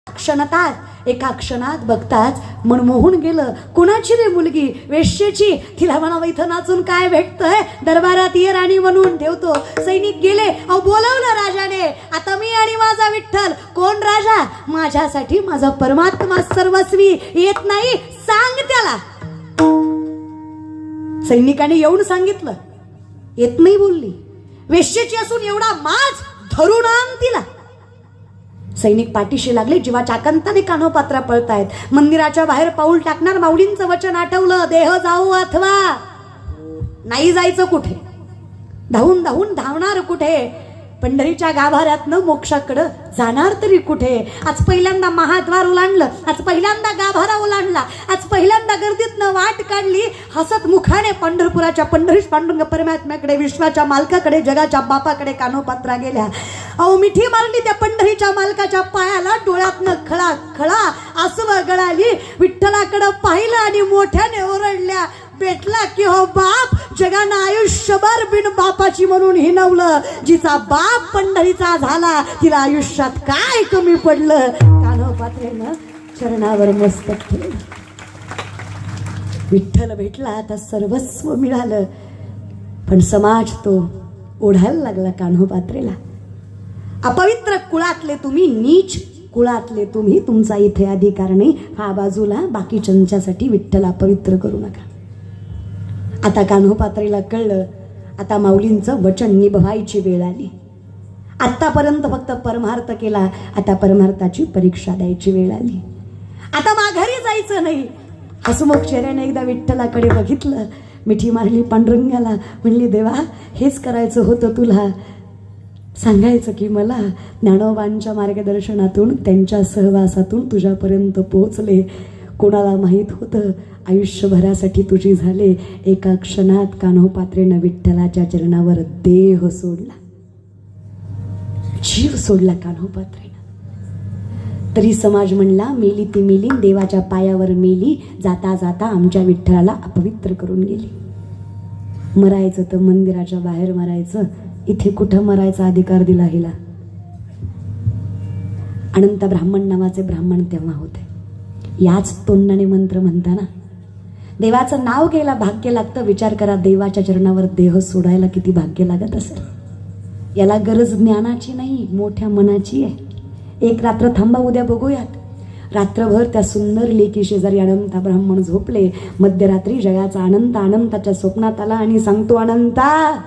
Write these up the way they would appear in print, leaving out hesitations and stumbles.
क्षणात एका क्षणात बघताच मनमोहून गेलं. कोणाची रे मुलगी? वेश्येची. तिला म्हणावं इथं नाचून काय भेटतंय, दरबारात ये राणी म्हणून ठेवतो. सैनिक गेले. अहो बोलवलं राजाने, आता मी आणि माझा विठ्ठल. कोण राजा? माझ्यासाठी माझा परमात्मा सर्वस्वी. येत नाही सांग त्याला. सैनिकाने येऊन सांगितलं, येत नाही बोलली. वेश्येची असून एवढा माज धरून आण तिला. सैनिक पाठीशी लागले. जीवाच्या आकांताने कान्होपात्रा पळतायत. मंदिराच्या बाहेर पाऊल टाकणार. माऊलींचं वचन आठवलं, देह जाऊ अथवा नाही जायचं कुठे. धावून धावून धावणार कुठे? पंढरीच्या गाभाऱ्यातनं मोक्षाकडं जाणार तरी कुठे? आज पहिल्यांदा महाद्वार ओलांडलं, आज पहिल्यांदा गाभारा ओलांडला, आज पहिल्यांदा गर्दीतनं वाट काढली. हसत मुखाने पंढरपुराच्या पंढरीश पांडुरंग परमात्म्याकडे, विश्वाच्या मालकाकडे, जगाच्या बापाकडे कान्होपात्रा गेल्या. अहो मिठी मारली त्या पंढरीच्या मालकाच्या पायाला. डोळ्यातनं खळा खळा आसव गळाली. विठ्ठलाकडं पाहिलं आणि मोठ्याने ओरडल्या, भेटला की हो बाप. जगानं आयुष्यभर बिन बापाची म्हणून हिनवलं. जिचा बाप पंढरीचा झाला तिला आयुष्यात काय कमी पडलं? कान्होपात्रेनं चरणावर मस्तक ठेवलं. विठ्ठल भेटला, आता सर्वस्व मिळालं. पण समाज तो ओढायला लागला कान्होपात्रेला. अपवित्र कुळातले तुम्ही, नीच कुळातले तुम्ही, तुमचा इथे अधिकार नाही. हा बाजूला, बाकीच्यांच्यासाठी विठ्ठल अपवित्र करू नका. आता कान्होपात्रेला कळलं, आता माऊलींचं वचन निभवायची वेळ आली. आतापर्यंत फक्त परमार्थ केला, आता परमार्थाची परीक्षा द्यायची वेळ आली. आता माघारी जायचं नाही. हसमुख चेहऱ्याने एकदा विठ्ठलाकडे बघितलं, मिठी मारली पांडुरंगाला. म्हणली, देवा हेच करायचं होतं तुला. सांगायचं की मला ज्ञानोबांच्या मार्गदर्शनातून, त्यांच्या सहवासातून तुझ्यापर्यंत पोहोचले. कोणाला माहीत होतं आयुष्यभरासाठी तुझी झाले. एका क्षणात कान्होपात्रेनं विठ्ठलाच्या चरणावर देह सोडला, जीव सोडला कान्होपात्रेनं. तरी समाज म्हणला, मेली ती मेली, देवाच्या पायावर मेली. जाता जाता आमच्या विठ्ठलाला अपवित्र करून गेली. मरायचं तर मंदिराच्या बाहेर मरायचं, इथे कुठं मरायचा अधिकार दिला हिला? अनंत ब्राह्मण नावाचे ब्राह्मण तेव्हा होते. याच तोंडाने मंत्र म्हणताना देवाचं नाव घ्यायला भाग्य लागतं. विचार करा, देवाच्या चरणावर देह सोडायला किती भाग्य लागत असेल. याला गरज ज्ञानाची नाही, मोठ्या मनाची आहे. एक रात्र थांबा, उद्या बघूयात. रात्रभर त्या सुंदर लेकी शेजारी अनंता ब्राह्मण झोपले. मध्यरात्री जगाचा अनंत अनंताच्या स्वप्नात आला आणि सांगतो, अनंता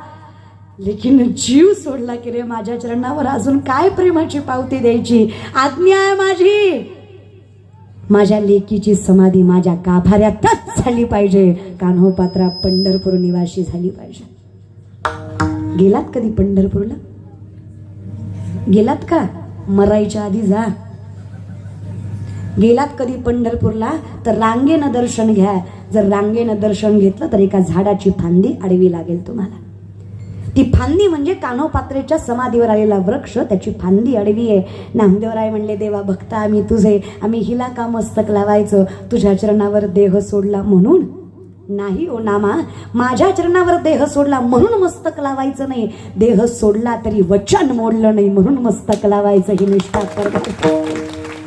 लेकीनं जीव सोडला की रे, माझ्या चरणावर अजून काय प्रेमाची पावती द्यायची? आज्ञा आहे माझी. माझ्या लेकीची समाधी माझ्या गाभाऱ्यातच झाली पाहिजे. कान्होपात्रा पंढरपूर निवासी झाली पाहिजे. गेलात कधी पंढरपूरला? गेलात का? मरायच्या आधी जा. गेलात कधी पंढरपूरला तर रांगेनं दर्शन घ्या. जर रांगेनं दर्शन घेतलं तर एका झाडाची फांदी आडवी लागेल तुम्हाला. ती फांदी म्हणजे कान्होपात्रेच्या समाधीवर आलेला वृक्ष, त्याची फांदी आडवी आहे. नामदेवराय म्हणले, देवा भक्त आम्ही तुझे, आम्ही हिला का मस्तक लावायचं? तुझ्या चरणावर देह सोडला म्हणून नाही ओ नामा. माझ्या चरणावर देह सोडला म्हणून मस्तक लावायचं नाही. देह सोडला तरी वचन मोडलं नाही म्हणून मस्तक लावायचं. ही निष्ठा कर.